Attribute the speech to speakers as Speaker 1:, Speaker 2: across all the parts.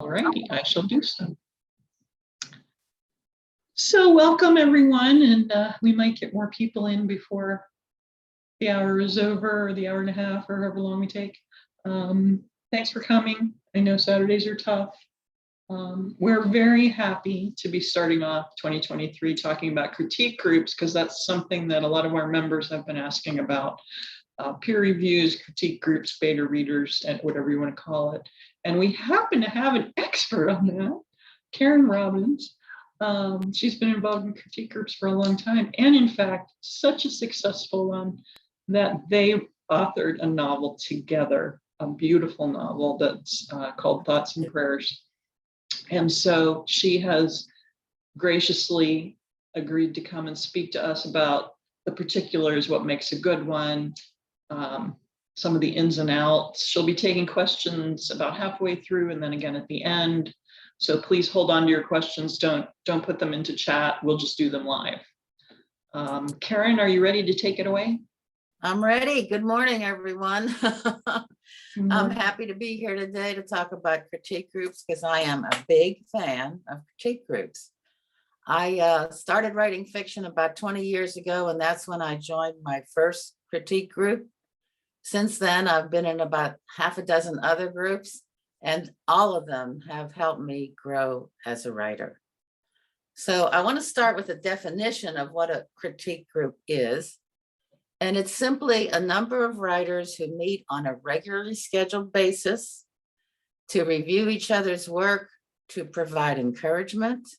Speaker 1: All righty, I shall do so. So welcome everyone, and we might get more people in before the hour is over, or the hour and a half, or however long we take. Thanks for coming. I know Saturdays are tough. We're very happy to be starting off 2023 talking about critique groups, because that's something that a lot of our members have been asking about. Peer reviews, critique groups, beta readers, and whatever you want to call it. And we happen to have an expert on that, Karen Robbins. She's been involved in critique groups for a long time, and in fact, such a successful one that they authored a novel together, a beautiful novel that's called Thoughts and Prayers. And so she has graciously agreed to come and speak to us about the particulars, what makes a good one, some of the ins and outs. She'll be taking questions about halfway through and then again at the end. So please hold on to your questions. Don't put them into chat. We'll just do them live. Karen, are you ready to take it away?
Speaker 2: I'm ready. Good morning, everyone. I'm happy to be here today to talk about critique groups because I am a big fan of critique groups. I started writing fiction about 20 years ago, and that's when I joined my first critique group. Since then, I've been in about half a dozen other groups, and all of them have helped me grow as a writer. So I want to start with a definition of what a critique group is. And it's simply a number of writers who meet on a regularly scheduled basis to review each other's work, to provide encouragement,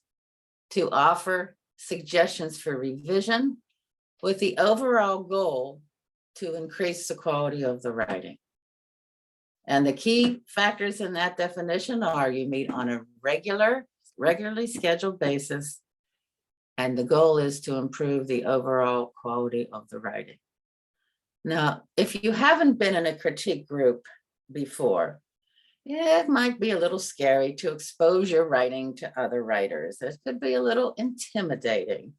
Speaker 2: to offer suggestions for revision, with the overall goal to increase the quality of the writing. And the key factors in that definition are you meet on a regularly scheduled basis, and the goal is to improve the overall quality of the writing. Now, if you haven't been in a critique group before, it might be a little scary to expose your writing to other writers. It could be a little intimidating.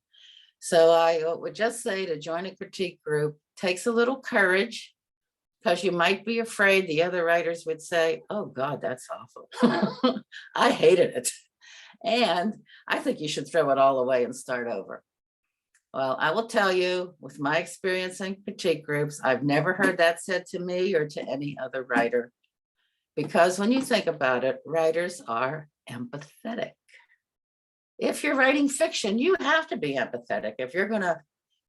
Speaker 2: So I would just say to join a critique group takes a little courage, because you might be afraid the other writers would say, oh God, that's awful. I hated it. And I think you should throw it all away and start over. Well, I will tell you, with my experience in critique groups, I've never heard that said to me or to any other writer. Because when you think about it, writers are empathetic. If you're writing fiction, you have to be empathetic. If you're going to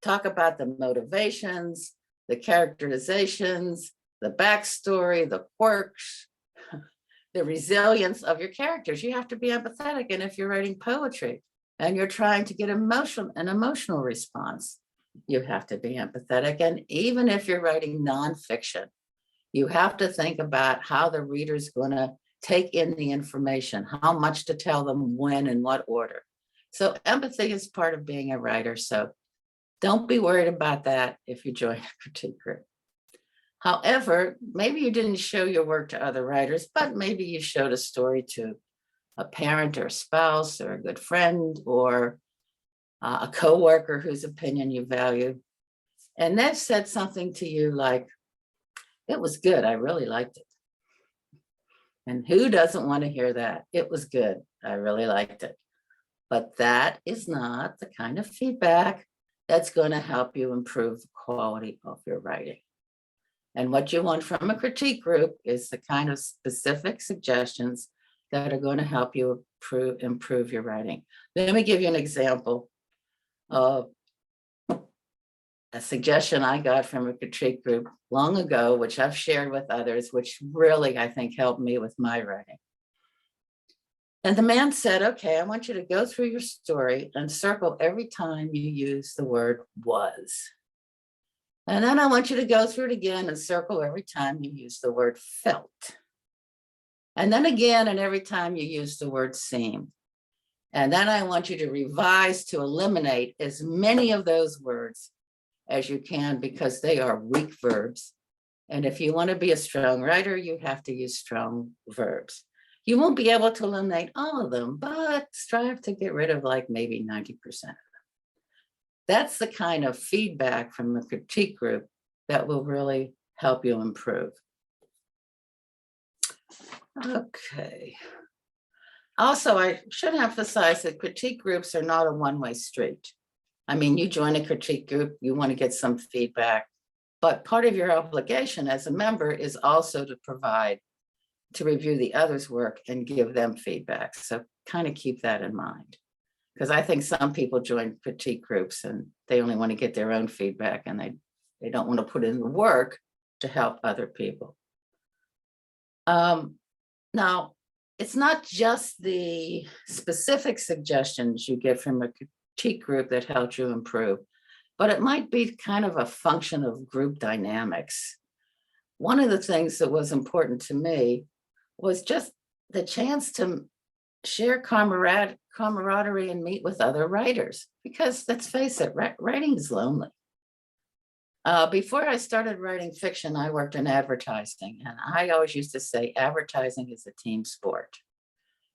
Speaker 2: talk about the motivations, the characterizations, the backstory, the quirks, the resilience of your characters, you have to be empathetic. And if you're writing poetry and you're trying to get an emotional response, you have to be empathetic. And even if you're writing nonfiction, you have to think about how the reader's going to take in the information, how much to tell them, when, and what order. So empathy is part of being a writer. So don't be worried about that if you join a critique group. However, maybe you didn't show your work to other writers, but maybe you showed a story to a parent or a spouse or a good friend or a coworker whose opinion you value. And that said something to you like, it was good, I really liked it. And who doesn't want to hear that? It was good, I really liked it. But that is not the kind of feedback that's going to help you improve the quality of your writing. And what you want from a critique group is the kind of specific suggestions that are going to help you improve your writing. Let me give you an example of a suggestion I got from a critique group long ago, which I've shared with others, which really, I think, helped me with my writing. And the man said, okay, I want you to go through your story and circle every time you use the word was. And then I want you to go through it again and circle every time you use the word felt. And then again, and every time you use the word seemed. And then I want you to revise to eliminate as many of those words as you can, because they are weak verbs. And if you want to be a strong writer, you have to use strong verbs. You won't be able to eliminate all of them, but strive to get rid of like maybe 90% of them. That's the kind of feedback from the critique group that will really help you improve. Okay. Also, I should emphasize that critique groups are not a one-way street. I mean, you join a critique group, you want to get some feedback, but part of your obligation as a member is also to review the other's work and give them feedback. So kind of keep that in mind. Because I think some people join critique groups and they only want to get their own feedback and they don't want to put in the work to help other people. Now, it's not just the specific suggestions you get from a critique group that helps you improve, but it might be kind of a function of group dynamics. One of the things that was important to me was just the chance to share camaraderie and meet with other writers, because let's face it, writing is lonely. Before I started writing fiction, I worked in advertising, and I always used to say advertising is a team sport.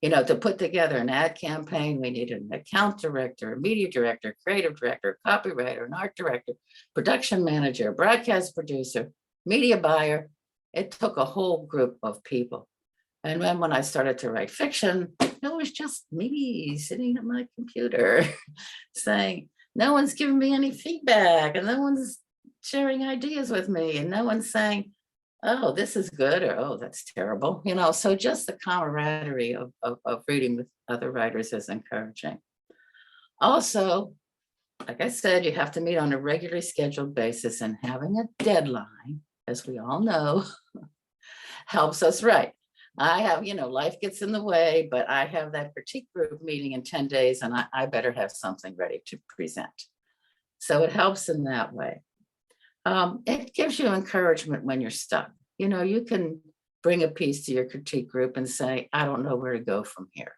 Speaker 2: You know, to put together an ad campaign, we needed an account director, a media director, creative director, copywriter, an art director, production manager, broadcast producer, media buyer. It took a whole group of people. And then when I started to write fiction, it was just me sitting at my computer saying, no one's giving me any feedback and no one's sharing ideas with me and no one's saying, oh, this is good, or oh, that's terrible. You know, so just the camaraderie of reading with other writers is encouraging. Also, like I said, you have to meet on a regularly scheduled basis, and having a deadline, as we all know, helps us write. I have, you know, life gets in the way, but I have that critique group meeting in 10 days and I better have something ready to present. So it helps in that way. It gives you encouragement when you're stuck. You know, you can bring a piece to your critique group and say, I don't know where to go from here.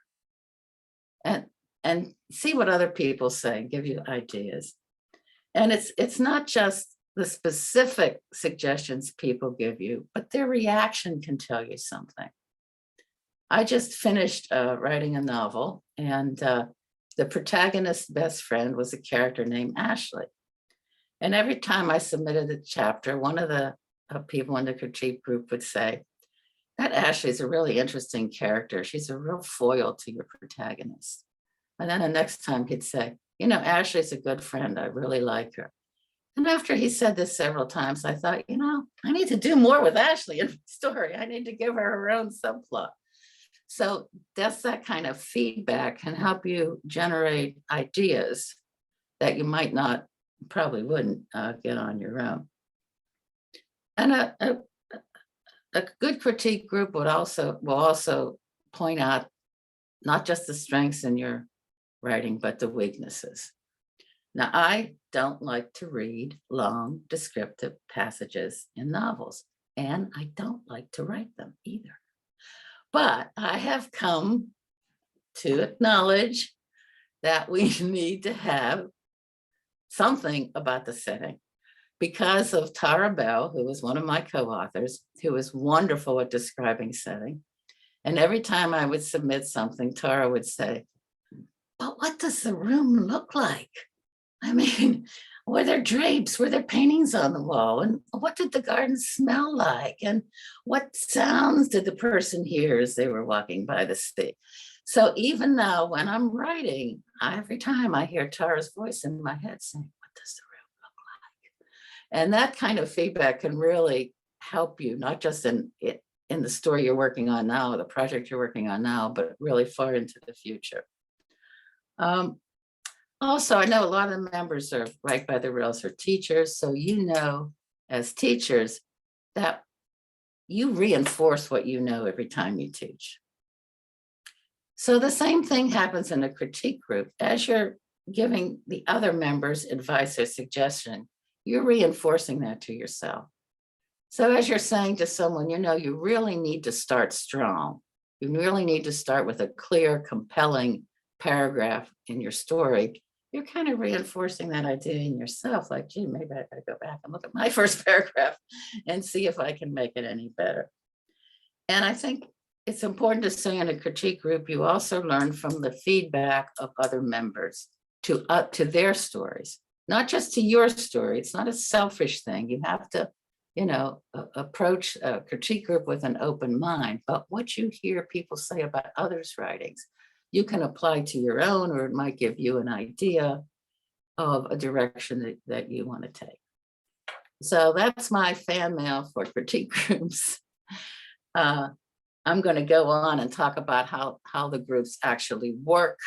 Speaker 2: And see what other people say, give you ideas. And it's not just the specific suggestions people give you, but their reaction can tell you something. I just finished writing a novel, and the protagonist's best friend was a character named Ashley. And every time I submitted a chapter, one of the people in the critique group would say, that Ashley's a really interesting character. She's a real foil to your protagonist. And then the next time he'd say, you know, Ashley's a good friend. I really like her. And after he said this several times, I thought, you know, I need to do more with Ashley in the story. I need to give her own subplot. So that's that kind of feedback can help you generate ideas that you might not, probably wouldn't get on your own. And a good critique group will also point out not just the strengths in your writing, but the weaknesses. Now, I don't like to read long descriptive passages in novels, and I don't like to write them either. But I have come to acknowledge that we need to have something about the setting. Because of Tara Bell, who was one of my co-authors, who was wonderful at describing setting. And every time I would submit something, Tara would say, but what does the room look like? I mean, were there drapes? Were there paintings on the wall? And what did the garden smell like? And what sounds did the person hear as they were walking by the sea? So even now, when I'm writing, every time I hear Tara's voice in my head saying, what does the room look like? And that kind of feedback can really help you, not just in the story you're working on now, the project you're working on now, but really far into the future. Also, I know a lot of the members are Right by the Rails are teachers. So you know, as teachers, that you reinforce what you know every time you teach. So the same thing happens in a critique group. As you're giving the other members advice or suggestion, you're reinforcing that to yourself. So as you're saying to someone, you know, you really need to start strong. You really need to start with a clear, compelling paragraph in your story. You're kind of reinforcing that idea in yourself, like, gee, maybe I gotta go back and look at my first paragraph and see if I can make it any better. And I think it's important to say in a critique group, you also learn from the feedback of other members to their stories, not just to your story. It's not a selfish thing. You have to approach a critique group with an open mind. But what you hear people say about others' writings, you can apply to your own, or it might give you an idea of a direction that you want to take. So that's my fan mail for critique groups. I'm going to go on and talk about how the groups actually work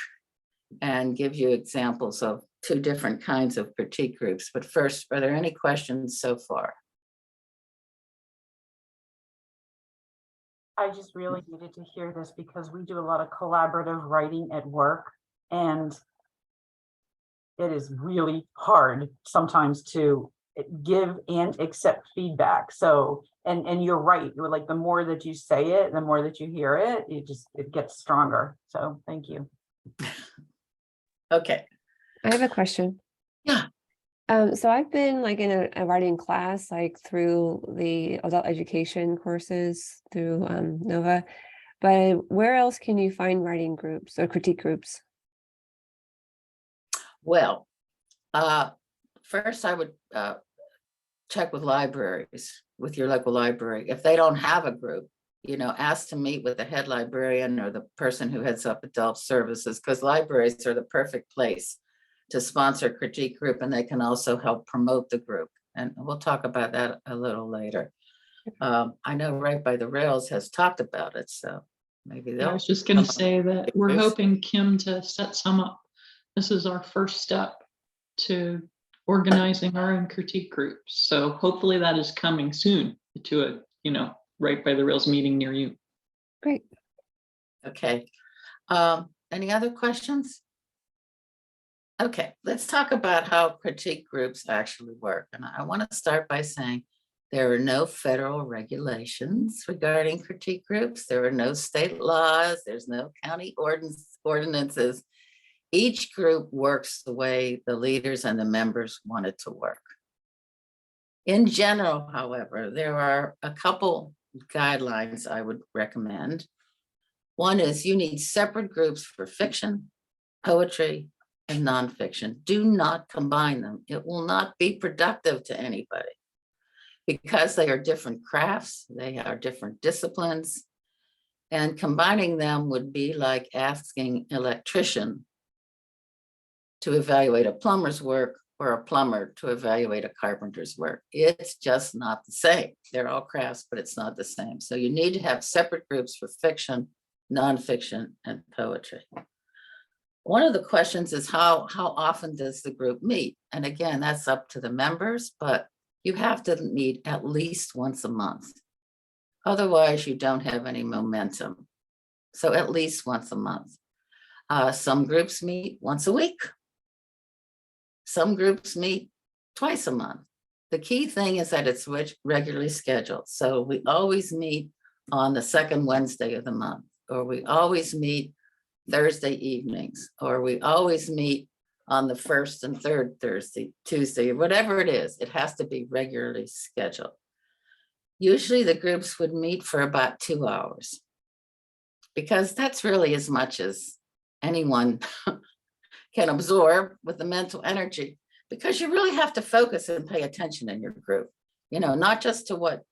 Speaker 2: and give you examples of 2 different kinds of critique groups. But first, are there any questions so far?
Speaker 3: I just really needed to hear this because we do a lot of collaborative writing at work, and it is really hard sometimes to give and accept feedback. So, and you're right. You're like, the more that you say it, the more that you hear it, it gets stronger. So thank you.
Speaker 2: Okay.
Speaker 4: I have a question.
Speaker 2: Yeah.
Speaker 4: So I've been like in a writing class, like through the adult education courses through Nova, but where else can you find writing groups or critique groups?
Speaker 2: Well, first I would check with libraries, with your local library. If they don't have a group, ask to meet with the head librarian or the person who heads up adult services, because libraries are the perfect place to sponsor a critique group, and they can also help promote the group. And we'll talk about that a little later. I know Right by the Rails has talked about it, so maybe they'll.
Speaker 1: I was just going to say that we're hoping Kim to set some up. This is our first step to organizing our own critique groups. So hopefully that is coming soon to a, Right by the Rails meeting near you.
Speaker 4: Great.
Speaker 2: Okay. Any other questions? Okay, let's talk about how critique groups actually work. And I want to start by saying there are no federal regulations regarding critique groups. There are no state laws. There's no county ordinances. Each group works the way the leaders and the members want it to work. In general, however, there are a couple guidelines I would recommend. One is you need separate groups for fiction, poetry, and nonfiction. Do not combine them. It will not be productive to anybody because they are different crafts, they are different disciplines, and combining them would be like asking an electrician to evaluate a plumber's work or a plumber to evaluate a carpenter's work. It's just not the same. They're all crafts, but it's not the same. So you need to have separate groups for fiction, nonfiction, and poetry. One of the questions is how often does the group meet? And again, that's up to the members, but you have to meet at least once a month. Otherwise, you don't have any momentum. So at least once a month. Some groups meet once a week. Some groups meet twice a month. The key thing is that it's regularly scheduled. So we always meet on the second Wednesday of the month, or we always meet Thursday evenings, or we always meet on the first and third Tuesday, whatever it is, it has to be regularly scheduled. Usually the groups would meet for about 2 hours because that's really as much as anyone can absorb with the mental energy, because you really have to focus and pay attention in your group, not just to what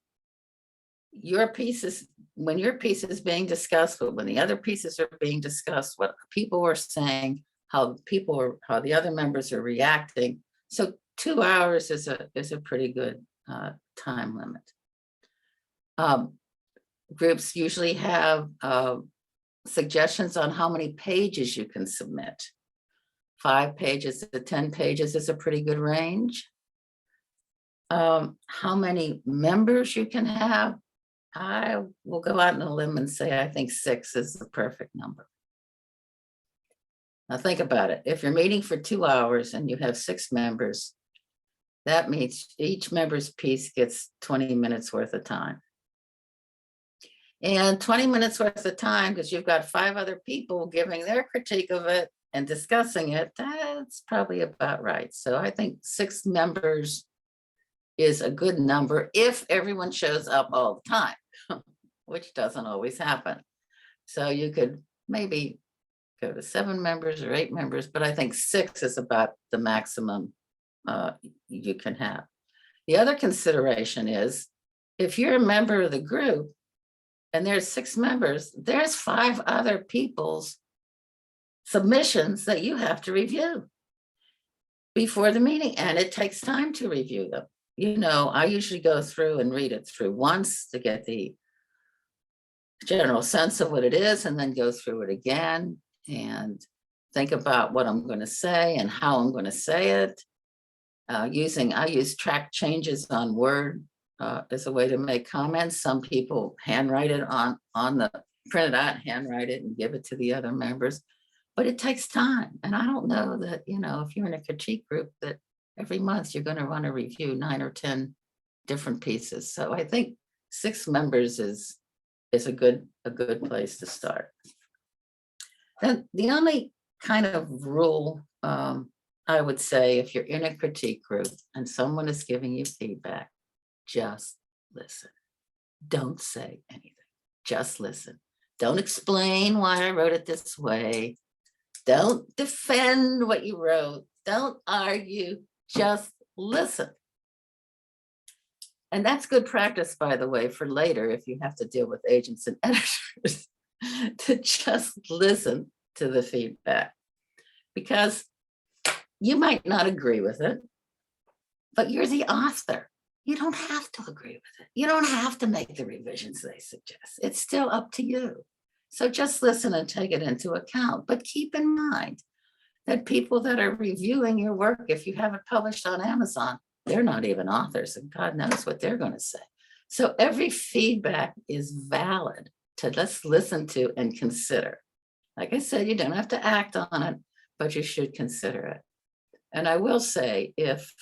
Speaker 2: your pieces, when your piece is being discussed, but when the other pieces are being discussed, what people are saying, how the other members are reacting. So 2 hours is a pretty good time limit. Groups usually have suggestions on how many pages you can submit. 5 pages to 10 pages is a pretty good range. How many members you can have, I will go out on a limb and say I think 6 is the perfect number. Now think about it. If you're meeting for 2 hours and you have 6 members, that means each member's piece gets 20 minutes worth of time. And 20 minutes worth of time, because you've got 5 other people giving their critique of it and discussing it, that's probably about right. So I think 6 members is a good number if everyone shows up all the time, which doesn't always happen. So you could maybe go to 7 members or 8 members, but I think 6 is about the maximum you can have. The other consideration is if you're a member of the group and there's 6 members, there's 5 other people's submissions that you have to review before the meeting, and it takes time to review them. You know, I usually go through and read it through once to get the general sense of what it is, and then go through it again and think about what I'm going to say and how I'm going to say it. I use track changes on Word as a way to make comments. Some people handwrite it on the print it out, handwrite it, and give it to the other members. But it takes time, and I don't know that, you know, if you're in a critique group, that every month you're going to want to review 9 or 10 different pieces. So I think 6 members is a good place to start. Then the only kind of rule I would say, if you're in a critique group and someone is giving you feedback, just listen. Don't say anything. Just listen. Don't explain why I wrote it this way. Don't defend what you wrote. Don't argue. Just listen. And that's good practice, by the way, for later if you have to deal with agents and editors, to just listen to the feedback. Because you might not agree with it, but you're the author. You don't have to agree with it. You don't have to make the revisions they suggest. It's still up to you. So just listen and take it into account. But keep in mind that people that are reviewing your work, if you have it published on Amazon, they're not even authors, and God knows what they're going to say. So every feedback is valid to let's listen to and consider. Like I said, you don't have to act on it, but you should consider it. And I will say, if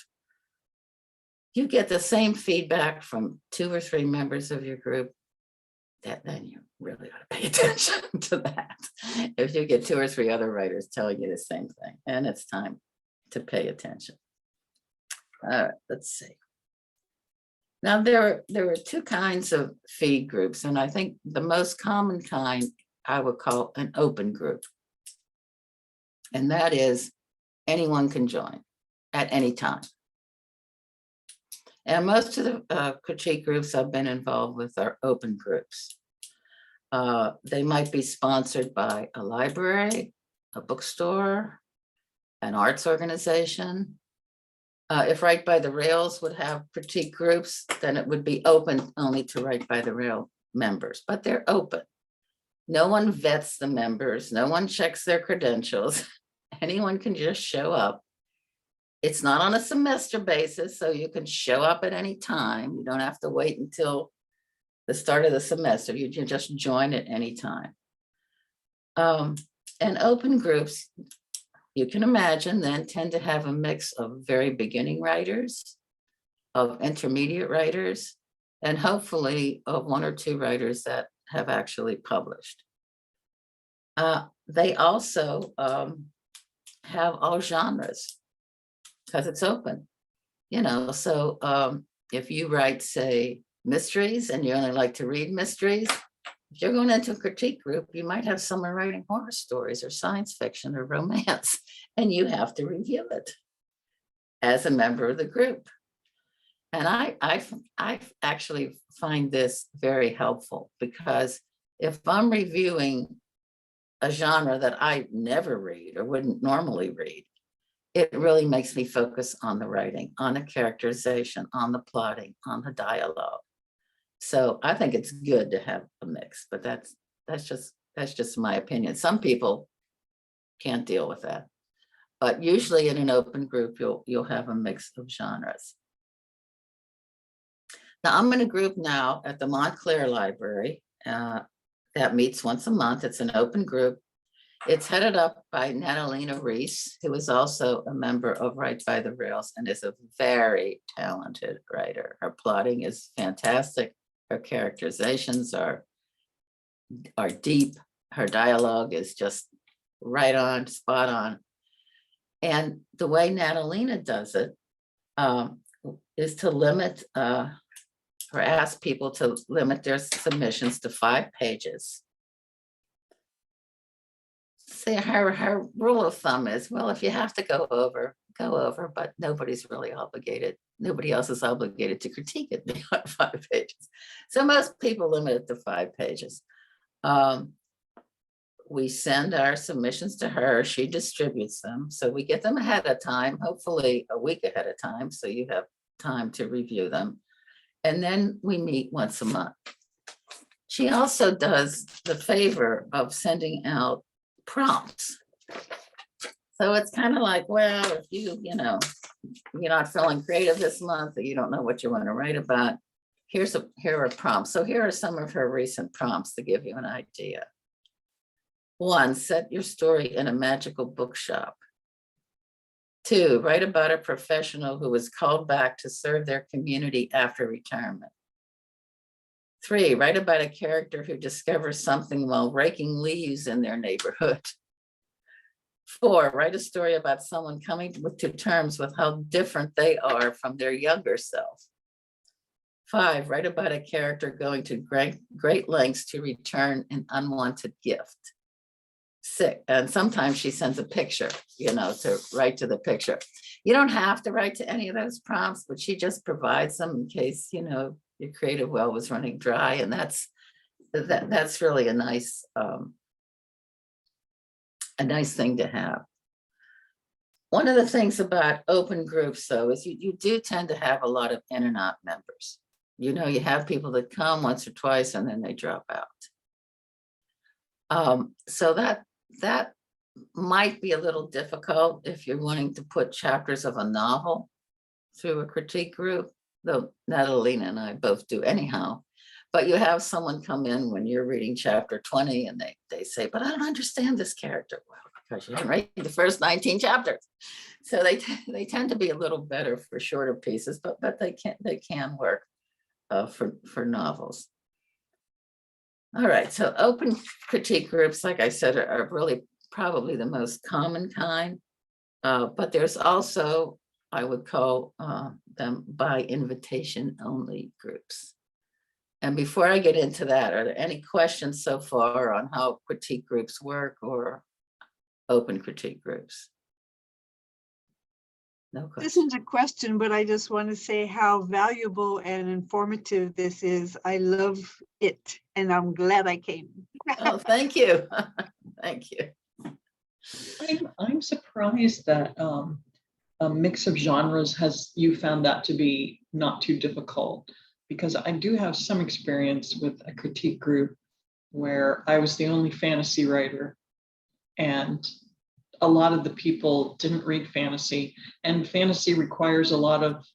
Speaker 2: you get the same feedback from 2 or 3 members of your group, then you really ought to pay attention to that. If you get 2 or 3 other writers telling you the same thing, and it's time to pay attention. All right, let's see. Now there are 2 kinds of feed groups, and I think the most common kind I would call an open group. And that is anyone can join at any time. And most of the critique groups I've been involved with are open groups. They might be sponsored by a library, a bookstore, an arts organization. If Right by the Rails would have critique groups, then it would be open only to Right by the Rail members, but they're open. No one vets the members. No one checks their credentials. Anyone can just show up. It's not on a semester basis, so you can show up at any time. You don't have to wait until the start of the semester. You can just join at any time. And open groups, you can imagine, then tend to have a mix of very beginning writers, of intermediate writers, and hopefully of 1 or 2 writers that have actually published. They also have all genres because it's open, you know. So if you write, say, mysteries and you only like to read mysteries, if you're going into a critique group, you might have someone writing horror stories or science fiction or romance, and you have to review it as a member of the group. And I actually find this very helpful, because if I'm reviewing a genre that I never read or wouldn't normally read, it really makes me focus on the writing, on the characterization, on the plotting, on the dialogue. So I think it's good to have a mix, but that's just my opinion. Some people can't deal with that, but usually in an open group, you'll have a mix of genres. Now I'm in a group now at the Montclair Library that meets once a month. It's an open group. It's headed up by Natalina Reese, who is also a member of Right by the Rails and is a very talented writer. Her plotting is fantastic. Her characterizations are deep. Her dialogue is just right on, spot on. And the way Natalina does it is to limit or ask people to limit their submissions to 5 pages. See, her rule of thumb is, well, if you have to go over, but nobody's really obligated nobody else is obligated to critique it beyond 5 pages. So most people limit it to 5 pages. We send our submissions to her, she distributes them. So we get them ahead of time, hopefully a week ahead of time, so you have time to review them. And then we meet once a month. She also does the favor of sending out prompts. So it's kind of like, well, if you're not feeling creative this month, or you don't know what you want to write about, here are prompts. So here are some of her recent prompts to give you an idea. 1, set your story in a magical bookshop. 2, write about a professional who was called back to serve their community after retirement. 3, write about a character who discovers something while raking leaves in their neighborhood. 4, write a story about someone coming to terms with how different they are from their younger self. 5, write about a character going to great lengths to return an unwanted gift. 6, and sometimes she sends a picture, to write to the picture. You don't have to write to any of those prompts, but she just provides them in case, your creative well was running dry. And that's really a nice thing to have. One of the things about open groups, though, is you do tend to have a lot of in and out members. You have people that come once or twice and then they drop out. So that might be a little difficult if you're wanting to put chapters of a novel through a critique group, though Natalina and I both do anyhow. But you have someone come in when you're reading chapter 20 and they say, but I don't understand this character. Well, because you didn't read the first 19 chapters. So they tend to be a little better for shorter pieces, but they can work for novels. All right, so open critique groups, like I said, are really probably the most common kind, but there's also, I would call them by invitation only groups. And before I get into that, are there any questions so far on how critique groups work or open critique groups? No
Speaker 5: This
Speaker 2: question.
Speaker 5: isn't a question, but I just want to say how valuable and informative this is. I love it, and I'm glad I came.
Speaker 2: Oh, thank you. Thank you.
Speaker 1: I'm surprised that a mix of genres you found that to be not too difficult, because I do have some experience with a critique group where I was the only fantasy writer, and a lot of the people didn't read fantasy, and fantasy requires a lot of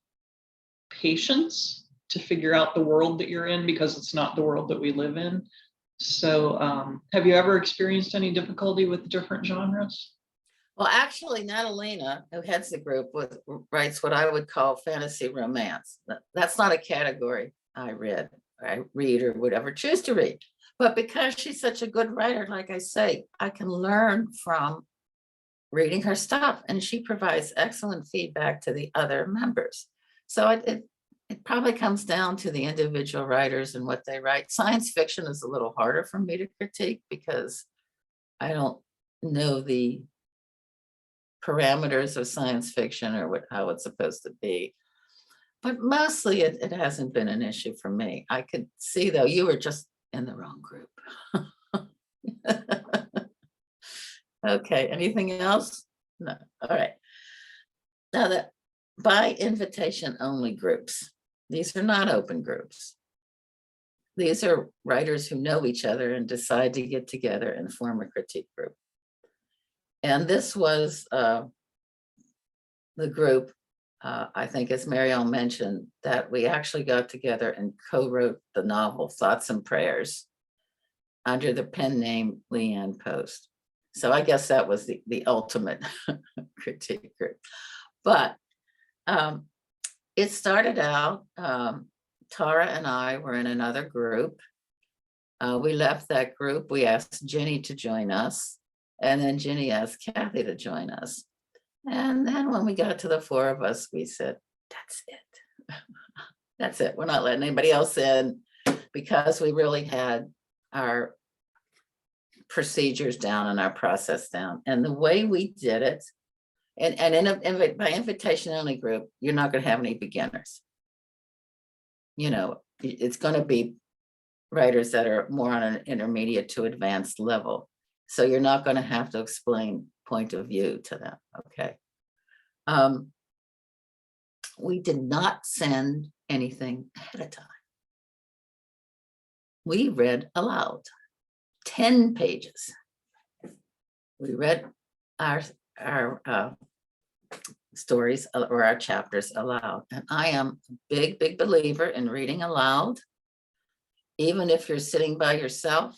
Speaker 1: patience to figure out the world that you're in, because it's not the world that we live in. So have you ever experienced any difficulty with different genres?
Speaker 2: Well, actually, Natalina, who heads the group, writes what I would call fantasy romance. That's not a category I read or would ever choose to read. But because she's such a good writer, like I say, I can learn from reading her stuff, and she provides excellent feedback to the other members. So it probably comes down to the individual writers and what they write. Science fiction is a little harder for me to critique because I don't know the parameters of science fiction or how it's supposed to be. But mostly it hasn't been an issue for me. I could see, though, you were just in the wrong group. Okay, anything else? No, all right. Now that by invitation only groups, these are not open groups. These are writers who know each other and decide to get together and form a critique group. And this was the group, I think, as Marielle mentioned, that we actually got together and co-wrote the novel Thoughts and Prayers under the pen name Leanne Post. So I guess that was the ultimate critique group. But it started out, Tara and I were in another group. We left that group. We asked Ginny to join us. And then Ginny asked Kathy to join us. And then when we got to the 4 of us, we said, that's it. That's it. We're not letting anybody else in, because we really had our procedures down and our process down. And the way we did it, And by invitation only group, you're not going to have any beginners. You know, it's going to be writers that are more on an intermediate to advanced level. So you're not going to have to explain point of view to them. Okay. We did not send anything ahead of time. We read aloud 10 pages. We read our stories or our chapters aloud. And I am a big believer in reading aloud. Even if you're sitting by yourself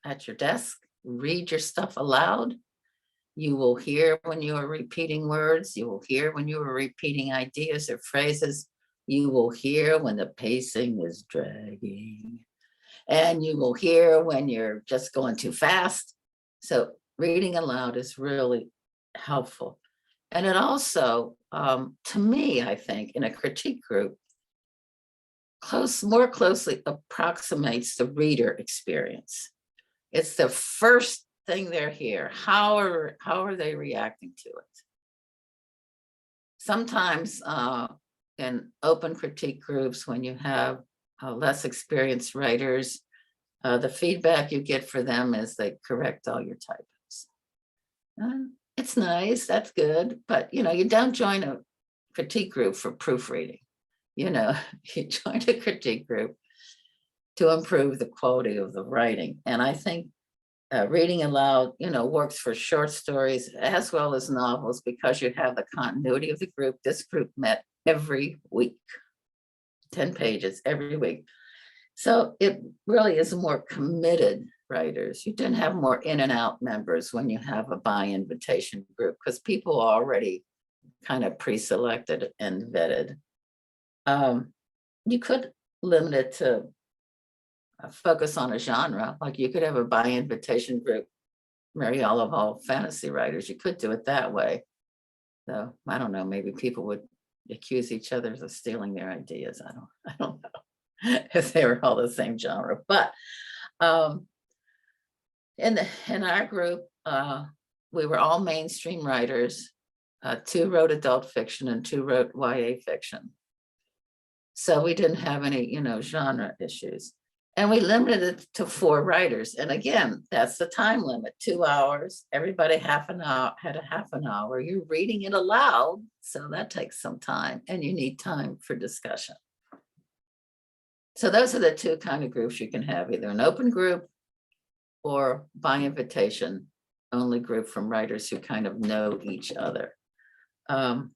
Speaker 2: at your desk, read your stuff aloud. You will hear when you are repeating words. You will hear when you are repeating ideas or phrases. You will hear when the pacing is dragging. And you will hear when you're just going too fast. So reading aloud is really helpful. And it also, to me, I think, in a critique group, more closely approximates the reader experience. It's the first thing they're here. How are they reacting to it? Sometimes in open critique groups, when you have less experienced writers, the feedback you get for them is they correct all your typos. It's nice, that's good, but you know, you don't join a critique group for proofreading. You know, you join a critique group to improve the quality of the writing. And I think reading aloud, you know, works for short stories as well as novels because you have the continuity of the group. This group met every week, 10 pages every week. So it really is more committed writers. You didn't have more in and out members when you have a by invitation group because people are already kind of pre-selected and vetted. You could limit it to focus on a genre, like you could have a by invitation group, Mary Olive fantasy writers. You could do it that way. So I don't know, maybe people would accuse each other of stealing their ideas. I don't know if they were all the same genre, but in our group, we were all mainstream writers. 2 wrote adult fiction and 2 wrote YA fiction. So we didn't have any, you know, genre issues. And we limited it to 4 writers. And again, that's the time limit, 2 hours. Everybody had a half an hour. You're reading it aloud. So that takes some time and you need time for discussion. So those are the 2 kind of groups you can have, either an open group or by invitation only group from writers who kind of know each other. And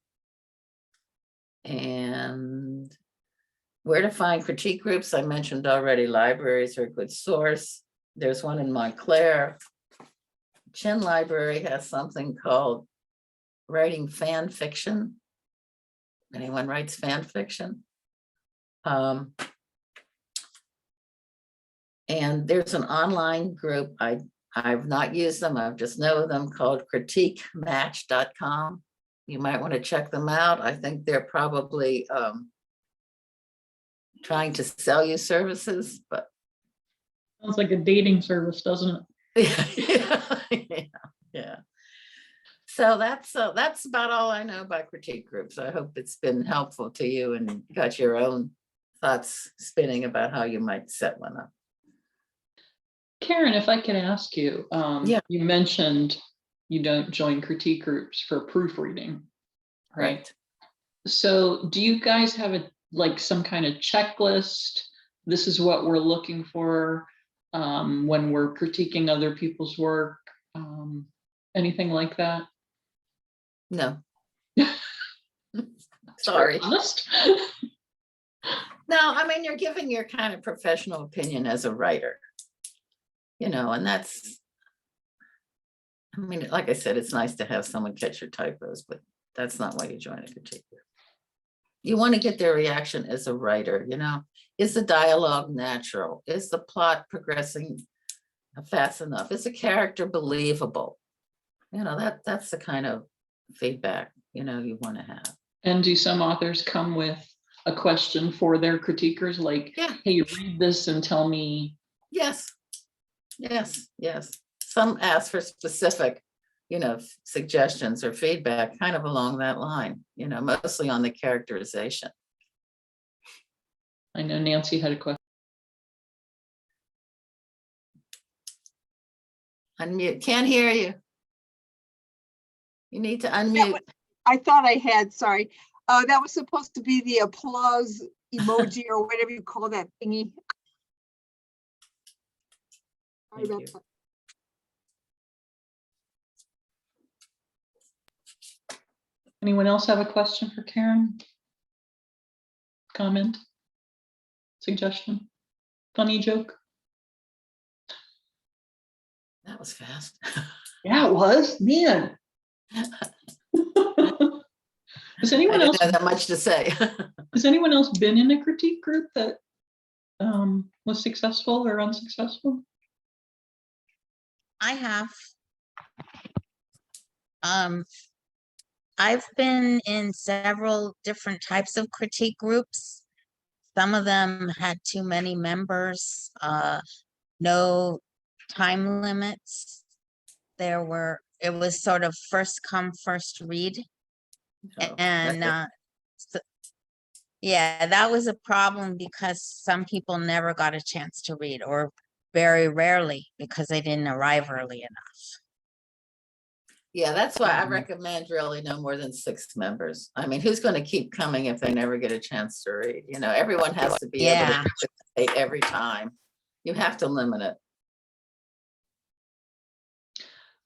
Speaker 2: where to find critique groups, I mentioned already, libraries are a good source. There's one in Montclair. Chin Library has something called Writing Fan Fiction. Anyone writes fan fiction? And there's an online group. I've not used them. I just know them, called critiquematch.com. You might want to check them out. I think they're probably trying to sell you services, but
Speaker 1: Sounds like a dating service, doesn't it?
Speaker 2: yeah. So that's about all I know about critique groups. I hope it's been helpful to you and got your own thoughts spinning about how you might set one up.
Speaker 1: Karen, if I can ask you,
Speaker 2: Yeah.
Speaker 1: You mentioned you don't join critique groups for proofreading, right? So do you guys have some kind of checklist? This is what we're looking for when we're critiquing other people's work, anything like that?
Speaker 2: No. Sorry.
Speaker 1: Honest?
Speaker 2: No, I mean, you're giving your kind of professional opinion as a writer, you know, and that's, I mean, like I said, it's nice to have someone catch your typos, but that's not why you join a critique group. You want to get their reaction as a writer, you know, is the dialogue natural? Is the plot progressing fast enough? Is the character believable? You know, that's the kind of feedback, you know, you want to have.
Speaker 1: And do some authors come with a question for their critiquers, like,
Speaker 2: Yeah.
Speaker 1: hey, read this and tell me?
Speaker 2: Yes. Some ask for specific, suggestions or feedback kind of along that line, mostly on the characterization.
Speaker 1: I know Nancy had a question.
Speaker 2: Unmute, can't hear you. You need to unmute.
Speaker 5: I thought I had, sorry. That was supposed to be the applause emoji or whatever you call that thingy. Sorry
Speaker 2: Thank
Speaker 5: about
Speaker 2: you.
Speaker 5: that.
Speaker 1: Anyone else have a question for Karen? Comment? Suggestion? Funny joke?
Speaker 2: That was fast.
Speaker 1: Yeah, it was, man. Has
Speaker 2: I
Speaker 1: anyone
Speaker 2: didn't
Speaker 1: else,
Speaker 2: have that much to say.
Speaker 1: has anyone else been in a critique group that was successful or unsuccessful?
Speaker 6: I have. I've been in several different types of critique groups. Some of them had too many members, no time limits. It was sort of first come, first read.
Speaker 2: Oh,
Speaker 6: And yeah, that was a problem because some people never got a chance to read, or very rarely because they didn't arrive early enough.
Speaker 2: yeah, that's why I recommend really no more than 6 members. I mean, who's going to keep coming if they never get a chance to read? Everyone has to be able to
Speaker 6: Yeah.
Speaker 2: participate every time. You have to limit it.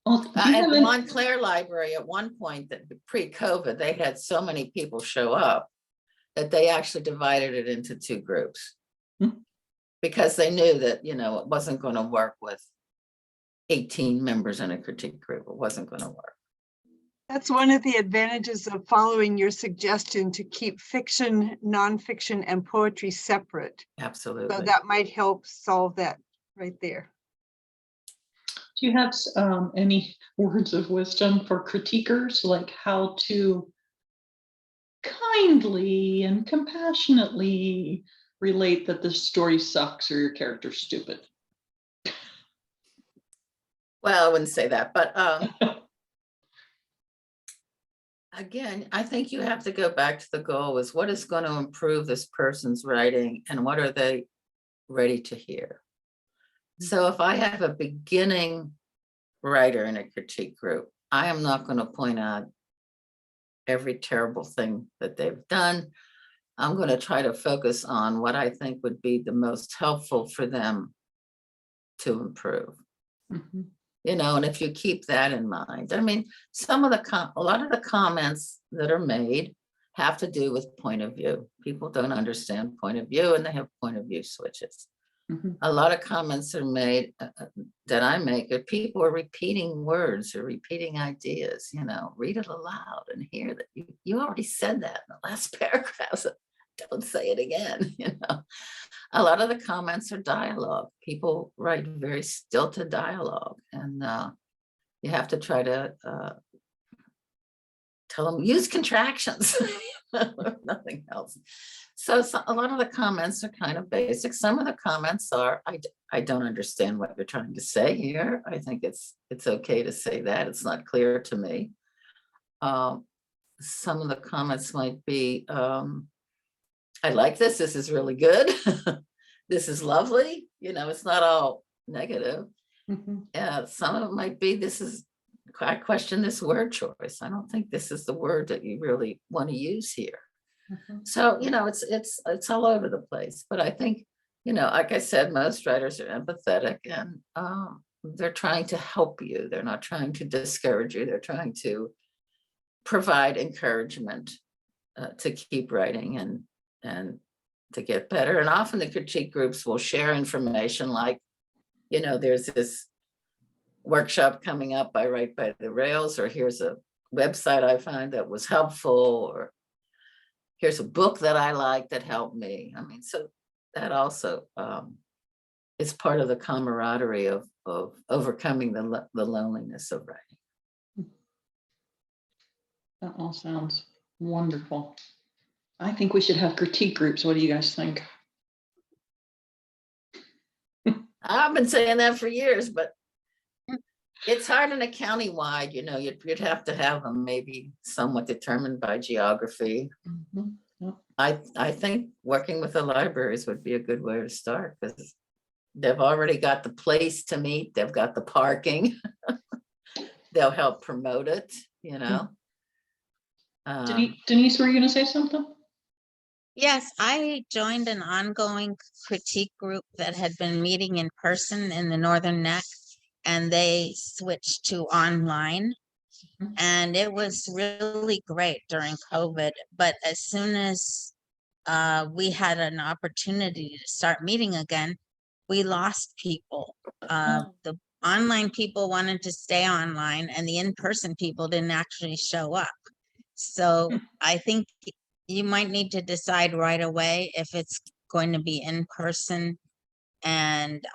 Speaker 1: Well, do you
Speaker 2: At
Speaker 1: have
Speaker 2: the
Speaker 1: any-
Speaker 2: Montclair Library, at one point, that pre-COVID, they had so many people show up that they actually divided it into 2 groups.
Speaker 1: Hmm.
Speaker 2: Because they knew that, it wasn't going to work with 18 members in a critique group. It wasn't going to work.
Speaker 5: That's one of the advantages of following your suggestion to keep fiction, nonfiction, and poetry separate. So
Speaker 2: Absolutely.
Speaker 5: that might help solve that right there.
Speaker 1: Do you have any words of wisdom for critiquers, like how to kindly and compassionately relate that the story sucks or your character's stupid?
Speaker 2: Well, I wouldn't say that, but again, I think you have to go back to the goal is what is going to improve this person's writing and what are they ready to hear? So if I have a beginning writer in a critique group, I am not going to point out every terrible thing that they've done. I'm going to try to focus on what I think would be the most helpful for them to improve.
Speaker 1: Mhm.
Speaker 2: And if you keep that in mind, I mean, a lot of the comments that are made have to do with point of view. People don't understand point of view and they have point of view switches.
Speaker 1: Mhm.
Speaker 2: A lot of comments are made that I make if people are repeating words or repeating ideas, read it aloud and hear that you already said that in the last paragraph. So don't say it again. A lot of the comments are dialogue. People write very stilted dialogue, and you have to try to tell them use contractions, nothing else. So a lot of the comments are kind of basic. Some of the comments are, I don't understand what you're trying to say here. I think it's okay to say that. It's not clear to me. Some of the comments might be, I like this. This is really good. This is lovely. It's not all negative.
Speaker 1: Mhm.
Speaker 2: Yeah, some of it might be, I question this word choice. I don't think this is the word that you really want to use here.
Speaker 1: Mhm.
Speaker 2: So, it's all over the place. But I think, like I said, most writers are empathetic and they're trying to help you. They're not trying to discourage you. They're trying to provide encouragement to keep writing and to get better. And often the critique groups will share information like, there's this workshop coming up, I Write by the Rails, or here's a website I find that was helpful, or here's a book that I like that helped me. I mean, so that also is part of the camaraderie of overcoming the loneliness of writing.
Speaker 1: That all sounds wonderful. I think we should have critique groups. What do you guys think?
Speaker 2: I've been saying that for years, but It's hard in a county-wide, you'd have to have them maybe somewhat determined by geography.
Speaker 1: Mhm. Yep.
Speaker 2: I think working with the libraries would be a good way to start, because they've already got the place to meet, they've got the parking. They'll help promote it,
Speaker 1: Denise, were you gonna say something?
Speaker 6: Yes, I joined an ongoing critique group that had been meeting in person in the Northern Neck, and they switched to online.
Speaker 1: Mhm.
Speaker 6: And it was really great during COVID. But as soon as we had an opportunity to start meeting again, we lost people. The online people wanted to stay online, and the in-person people didn't actually show up. So I think you might need to decide right away if it's going to be in person, and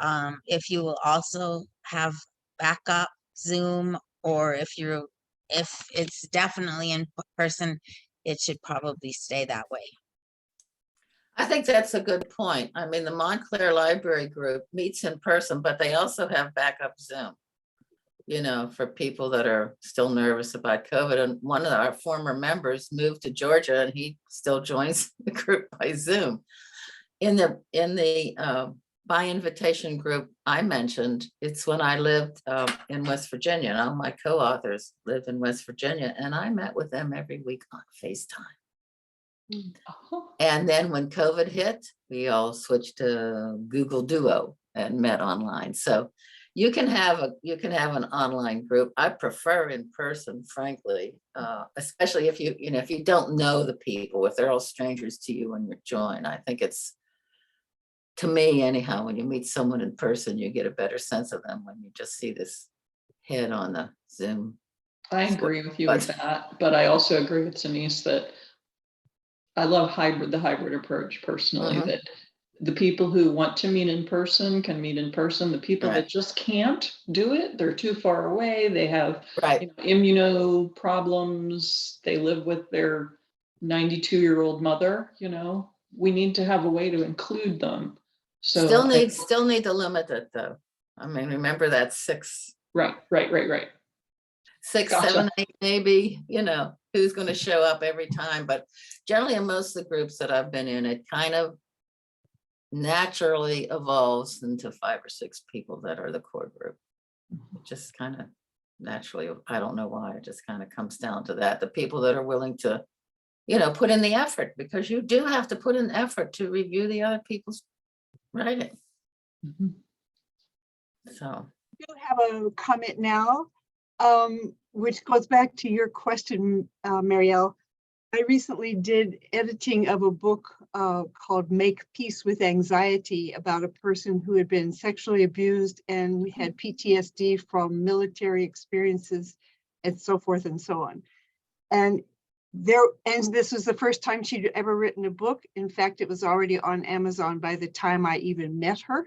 Speaker 6: if you will also have backup Zoom, or if it's definitely in person, it should probably stay that way.
Speaker 2: I think that's a good point. I mean, the Montclair Library Group meets in person, but they also have backup Zoom, for people that are still nervous about COVID. And one of our former members moved to Georgia, and he still joins the group by Zoom. In the by invitation group I mentioned, it's when I lived in West Virginia, and all my co-authors lived in West Virginia, and I met with them every week on FaceTime.
Speaker 1: Oh,
Speaker 2: And then when COVID hit, we all switched to Google Duo and met online. So you can have an online group. I prefer in person, frankly, especially if you don't know the people, if they're all strangers to you when you join. I think it's, to me anyhow, when you meet someone in person, you get a better sense of them when you just see this head on the Zoom.
Speaker 1: I agree with you with that, but I also agree with Denise that I love the hybrid approach personally,
Speaker 2: Mhm.
Speaker 1: that the people who want to meet in person can meet in person. The people
Speaker 2: Right.
Speaker 1: that just can't do it, they're too far away. They have
Speaker 2: Right.
Speaker 1: immuno problems. They live with their 92-year-old mother, we need to have a way to include them. So
Speaker 2: Still need to limit it though. I mean, remember that six,
Speaker 1: right.
Speaker 2: 6,
Speaker 1: Gotcha.
Speaker 2: 7, 8, maybe, who's going to show up every time. But generally in most of the groups that I've been in, it kind of naturally evolves into 5 or 6 people that are the core group. It just kind of naturally, I don't know why, it just kind of comes down to that. The people that are willing to, put in the effort, because you do have to put in effort to review the other people's writing.
Speaker 1: Mhm.
Speaker 2: So
Speaker 5: I do have a comment now, which goes back to your question, Marielle. I recently did editing of a book called Make Peace with Anxiety, about a person who had been sexually abused and had PTSD from military experiences and so forth and so on. And this was the first time she'd ever written a book. In fact, it was already on Amazon by the time I even met her.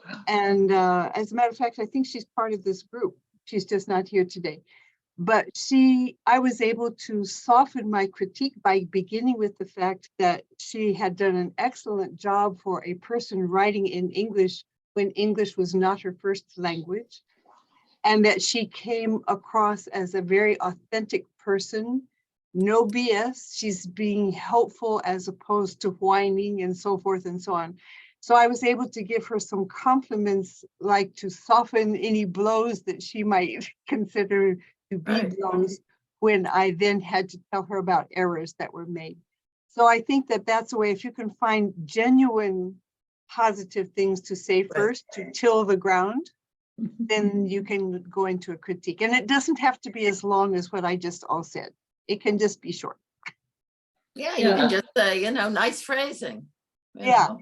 Speaker 1: Wow.
Speaker 5: And as a matter of fact, I think she's part of this group. She's just not here today. But I was able to soften my critique by beginning with the fact that she had done an excellent job for a person writing in English when English was not her first language, and that she came across as a very authentic person. No BS. She's being helpful as opposed to whining and so forth and so on. So I was able to give her some compliments, like to soften any blows that she might consider to be
Speaker 2: Right.
Speaker 5: blows, when I then had to tell her about errors that were made. So I think that that's a way, if you can find genuine positive things to say first to till the ground, then you can go into a critique. And it doesn't have to be as long as what I just all said. It can just be short.
Speaker 2: yeah, you can just say, nice phrasing.
Speaker 5: Yeah.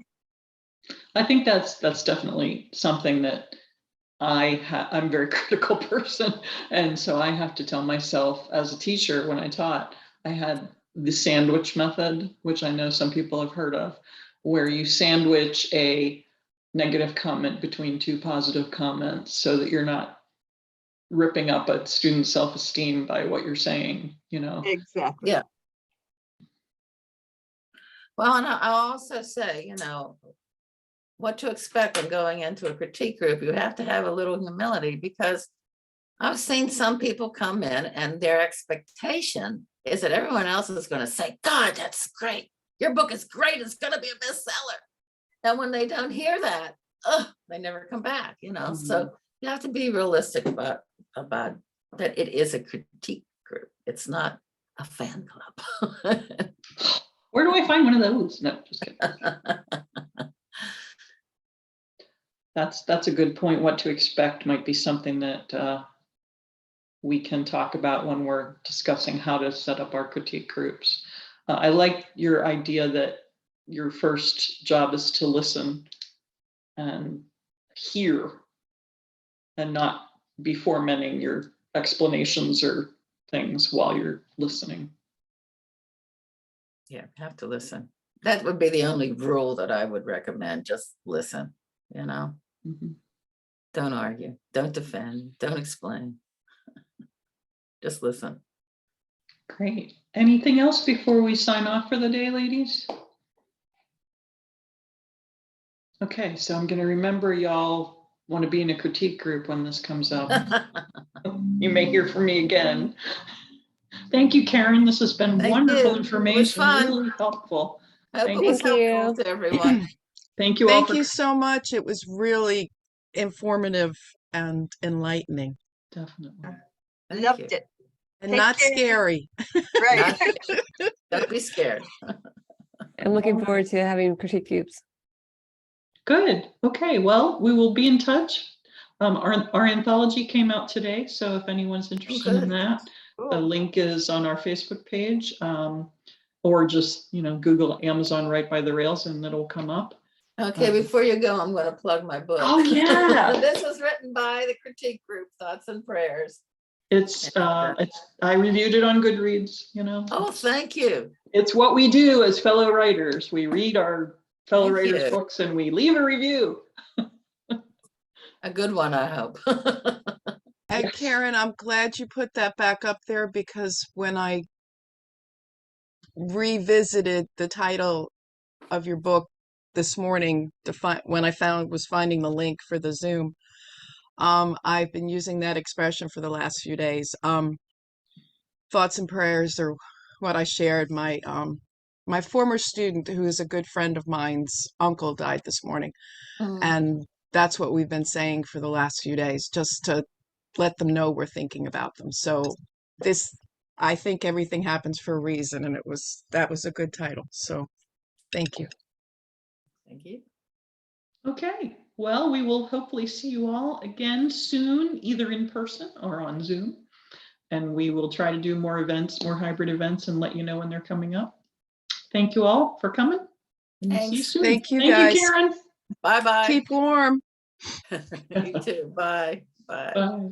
Speaker 1: I think that's definitely something that I'm a very critical person. And so I have to tell myself, as a teacher, when I taught, I had the sandwich method, which I know some people have heard of, where you sandwich a negative comment between 2 positive comments so that you're not ripping up a student's self-esteem by what you're saying,
Speaker 5: Exactly.
Speaker 2: Yeah. Well, and I'll also say, what to expect when going into a critique group. You have to have a little humility, because I've seen some people come in and their expectation is that everyone else is going to say, God, that's great. Your book is great. It's going to be a bestseller. And when they don't hear that, they never come back, you know? So you have to be realistic about that it is a critique group. It's not a fan club.
Speaker 1: Where do I find one of those? No, just kidding. That's a good point. What to expect might be something that we can talk about when we're discussing how to set up our critique groups. I like your idea that your first job is to listen and hear and not be forementing your explanations or things while you're listening.
Speaker 2: Yeah, have to listen. That would be the only rule that I would recommend. Just listen, you know? Don't argue, don't defend, don't explain. Just listen.
Speaker 1: Great. Anything else before we sign off for the day, ladies? Okay, so I'm going to remember y'all want to be in a critique group when this comes up. You may hear from me again. Thank you, Karen. This has been
Speaker 2: Thank
Speaker 1: wonderful
Speaker 2: you. It was
Speaker 1: information,
Speaker 2: fun.
Speaker 1: really helpful.
Speaker 2: I hope
Speaker 1: Thank
Speaker 2: it was
Speaker 4: you.
Speaker 2: helpful to everyone.
Speaker 1: Thank you all
Speaker 7: Thank
Speaker 1: for
Speaker 7: you so much. It was really informative and enlightening
Speaker 1: definitely.
Speaker 2: Thank
Speaker 5: Loved
Speaker 2: you.
Speaker 5: it.
Speaker 7: and
Speaker 5: Take
Speaker 7: not
Speaker 5: care.
Speaker 7: scary.
Speaker 5: Right.
Speaker 2: Don't be scared.
Speaker 4: I'm looking forward to having critique groups.
Speaker 1: Good. Okay. Well, we will be in touch. Our anthology came out today, so if anyone's interested in
Speaker 2: good.
Speaker 1: that, the
Speaker 5: Cool.
Speaker 1: link is on our Facebook page, or just Google Amazon Right by the Rails, and it'll come up.
Speaker 2: Okay, before you go, I'm going to plug my book.
Speaker 1: Oh, yeah.
Speaker 2: This was written by the critique group, Thoughts and Prayers.
Speaker 1: I reviewed it on Goodreads.
Speaker 2: Oh, thank you.
Speaker 1: It's what we do as fellow writers. We read our fellow
Speaker 2: Thank
Speaker 1: writers'
Speaker 2: you.
Speaker 1: books and we leave a review.
Speaker 2: A good one, I hope.
Speaker 7: And
Speaker 1: Yes.
Speaker 7: Karen, I'm glad you put that back up there because when I revisited the title of your book this morning to find when I was finding the link for the Zoom, I've been using that expression for the last few days. Thoughts and prayers are what I shared. My former student, who is a good friend of mine's uncle, died this morning. And that's what we've been saying for the last few days, just to let them know we're thinking about them. So I think everything happens for a reason, and that was a good title. So thank you.
Speaker 2: Thank you.
Speaker 1: Okay. Well, we will hopefully see you all again soon, either in person or on Zoom. And we will try to do more events, more hybrid events, and let you know when they're coming up. Thank you all for coming. And see you
Speaker 2: Thanks.
Speaker 1: soon.
Speaker 7: Thank you,
Speaker 1: Thank
Speaker 7: guys.
Speaker 1: you, Karen.
Speaker 2: Bye-bye.
Speaker 7: Keep warm.
Speaker 2: You too. Bye. Bye.
Speaker 1: Bye.